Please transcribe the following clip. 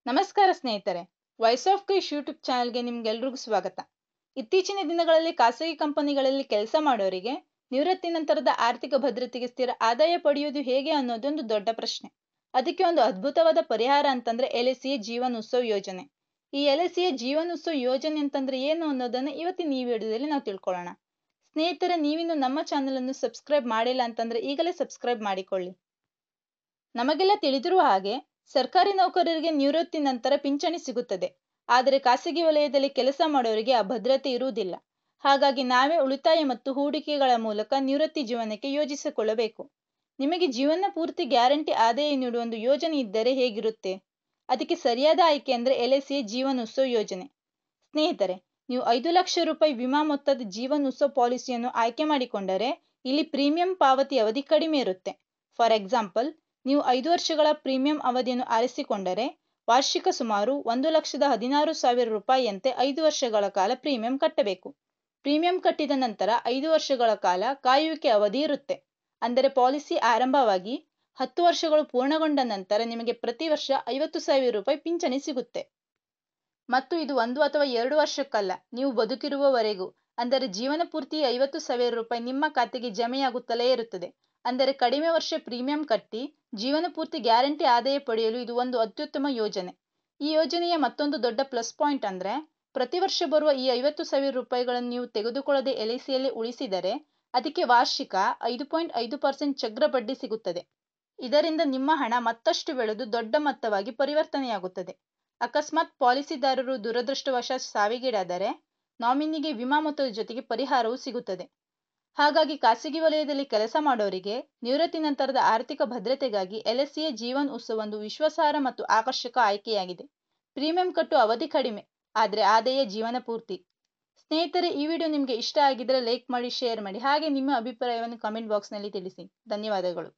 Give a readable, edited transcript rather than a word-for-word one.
ನಮಸ್ಕಾರ ಸ್ನೇಹಿತರೆ, voice of Krish YouTube ಚಾನೆಲ್ಗೆ ನಿಮ್ಗೆಲ್ರಿಗೂ ಸ್ವಾಗತ. ಇತ್ತೀಚಿನ ದಿನಗಳಲ್ಲಿ ಖಾಸಗಿ ಕಂಪನಿಗಳಲ್ಲಿ ಕೆಲಸ ಮಾಡೋರಿಗೆ ನಿವೃತ್ತಿ ನಂತರದ ಆರ್ಥಿಕ ಭದ್ರತೆಗೆ ಸ್ಥಿರ ಆದಾಯ ಪಡೆಯುವುದು ಹೇಗೆ ಅನ್ನೋದೊಂದು ದೊಡ್ಡ ಪ್ರಶ್ನೆ. ಅದಕ್ಕೆ ಒಂದು ಅದ್ಭುತವಾದ ಪರಿಹಾರ ಅಂತಂದ್ರೆ LICಯ ಜೀವನೋತ್ಸವ ಯೋಜನೆ. ಈ LICಯ ಜೀವನೋತ್ಸವ ಯೋಜನೆ ಅಂತಂದ್ರೆ ಏನು ಅನ್ನೋದನ್ನ ಇವತ್ತಿನ ಈ ವಿಡಿಯೋದಲ್ಲಿ ನಾವು ತಿಳ್ಕೊಳ್ಳೋಣ. ಸ್ನೇಹಿತರೆ, ನೀವಿನ್ನು ನಮ್ಮ ಚಾನೆಲ್ ಅನ್ನು ಸಬ್ಸ್ಕ್ರೈಬ್ ಮಾಡಿಲ್ಲ ಅಂತಂದ್ರೆ ಈಗಲೇ ಸಬ್ಸ್ಕ್ರೈಬ್ ಮಾಡಿಕೊಳ್ಳಿ. ನಮಗೆಲ್ಲ ತಿಳಿದಿರುವ ಹಾಗೆ ಸರ್ಕಾರಿ ನೌಕರರಿಗೆ ನಿವೃತ್ತಿ ನಂತರ ಪಿಂಚಣಿ ಸಿಗುತ್ತದೆ. ಆದರೆ ಖಾಸಗಿ ವಲಯದಲ್ಲಿ ಕೆಲಸ ಮಾಡೋರಿಗೆ ಆ ಭದ್ರತೆ ಇರುವುದಿಲ್ಲ. ಹಾಗಾಗಿ ನಾವೇ ಉಳಿತಾಯ ಮತ್ತು ಹೂಡಿಕೆಗಳ ಮೂಲಕ ನಿವೃತ್ತಿ ಜೀವನಕ್ಕೆ ಯೋಜಿಸಿಕೊಳ್ಳಬೇಕು. ನಿಮಗೆ ಜೀವನ ಪೂರ್ತಿ ಗ್ಯಾರಂಟಿ ಆದಾಯ ನೀಡುವ ಒಂದು ಯೋಜನೆ ಇದ್ದರೆ ಹೇಗಿರುತ್ತೆ? ಅದಕ್ಕೆ ಸರಿಯಾದ ಆಯ್ಕೆ ಅಂದ್ರೆ LICಯ ಜೀವನೋತ್ಸವ ಯೋಜನೆ. ಸ್ನೇಹಿತರೆ, ನೀವು 5 ಲಕ್ಷ ರೂಪಾಯಿ ವಿಮಾ ಮೊತ್ತದ ಜೀವನೋತ್ಸವ ಪಾಲಿಸಿಯನ್ನು ಆಯ್ಕೆ ಮಾಡಿಕೊಂಡರೆ ಇಲ್ಲಿ ಪ್ರೀಮಿಯಂ ಪಾವತಿ ಅವಧಿ ಕಡಿಮೆ ಇರುತ್ತೆ. ಫಾರ್ ಎಕ್ಸಾಂಪಲ್, ನೀವು 5 ವರ್ಷಗಳ ಪ್ರೀಮಿಯಂ ಅವಧಿಯನ್ನು ಆರಿಸಿಕೊಂಡರೆ ವಾರ್ಷಿಕ ಸುಮಾರು 1,16,000 ರೂಪಾಯಿಯಂತೆ 5 ವರ್ಷಗಳ ಕಾಲ ಪ್ರೀಮಿಯಂ ಕಟ್ಟಬೇಕು. ಪ್ರೀಮಿಯಂ ಕಟ್ಟಿದ ನಂತರ 5 ವರ್ಷಗಳ ಕಾಲ ಕಾಯುವಿಕೆ ಅವಧಿ ಇರುತ್ತೆ. ಅಂದರೆ ಪಾಲಿಸಿ ಆರಂಭವಾಗಿ 10 ವರ್ಷಗಳು ಪೂರ್ಣಗೊಂಡ ನಂತರ ನಿಮಗೆ ಪ್ರತಿ ವರ್ಷ 50,000 ರೂಪಾಯಿ ಪಿಂಚಣಿ ಸಿಗುತ್ತೆ. ಮತ್ತು ಇದು 1 ಅಥವಾ 2 ವರ್ಷಕ್ಕಲ್ಲ, ನೀವು ಬದುಕಿರುವವರೆಗೂ, ಅಂದರೆ ಜೀವನ ಪೂರ್ತಿ 50,000 ರೂಪಾಯಿ ನಿಮ್ಮ ಖಾತೆಗೆ ಜಮೆಯಾಗುತ್ತಲೇ ಇರುತ್ತದೆ. ಅಂದರೆ ಕಡಿಮೆ ವರ್ಷ ಪ್ರೀಮಿಯಂ ಕಟ್ಟಿ ಜೀವನ ಪೂರ್ತಿ ಗ್ಯಾರಂಟಿ ಆದಾಯ ಪಡೆಯಲು ಇದು ಒಂದು ಅತ್ಯುತ್ತಮ ಯೋಜನೆ. ಈ ಯೋಜನೆಯ ಮತ್ತೊಂದು ದೊಡ್ಡ ಪ್ಲಸ್ ಪಾಯಿಂಟ್ ಅಂದ್ರೆ ಪ್ರತಿ ವರ್ಷ ಬರುವ ಈ 50,000 ರೂಪಾಯಿಗಳನ್ನು ನೀವು ತೆಗೆದುಕೊಳ್ಳದೆ LICಯಲ್ಲಿ ಉಳಿಸಿದರೆ ಅದಕ್ಕೆ ವಾರ್ಷಿಕ 5.5% ಚಕ್ರ ಬಡ್ಡಿ ಸಿಗುತ್ತದೆ. ಇದರಿಂದ ನಿಮ್ಮ ಹಣ ಮತ್ತಷ್ಟು ಬೆಳೆದು ದೊಡ್ಡ ಮೊತ್ತವಾಗಿ ಪರಿವರ್ತನೆಯಾಗುತ್ತದೆ. ಅಕಸ್ಮಾತ್ ಪಾಲಿಸಿದಾರರು ದುರದೃಷ್ಟವಶಾತ್ ಸಾವಿಗೀಡಾದರೆ ನಾಮಿನಿಗೆ ವಿಮಾ ಮೊತ್ತದ ಜೊತೆಗೆ ಪರಿಹಾರವೂ ಸಿಗುತ್ತದೆ. ಹಾಗಾಗಿ ಖಾಸಗಿ ವಲಯದಲ್ಲಿ ಕೆಲಸ ಮಾಡೋರಿಗೆ ನಿವೃತ್ತಿ ನಂತರದ ಆರ್ಥಿಕ ಭದ್ರತೆಗಾಗಿ LICಯ ಜೀವನ ಉತ್ಸವ ಒಂದು ವಿಶ್ವಾಸಾರ್ಹ ಮತ್ತು ಆಕರ್ಷಕ ಆಯ್ಕೆಯಾಗಿದೆ. ಪ್ರೀಮಿಯಂ ಕಟ್ಟುವ ಅವಧಿ ಕಡಿಮೆ, ಆದರೆ ಆದಾಯ ಜೀವನ ಪೂರ್ತಿ. ಸ್ನೇಹಿತರೆ, ಈ ವಿಡಿಯೋ ನಿಮಗೆ ಇಷ್ಟ ಆಗಿದ್ರೆ ಲೈಕ್ ಮಾಡಿ, ಶೇರ್ ಮಾಡಿ, ಹಾಗೆ ನಿಮ್ಮ ಅಭಿಪ್ರಾಯವನ್ನು ಕಮೆಂಟ್ ಬಾಕ್ಸ್ನಲ್ಲಿ ತಿಳಿಸಿ. ಧನ್ಯವಾದಗಳು.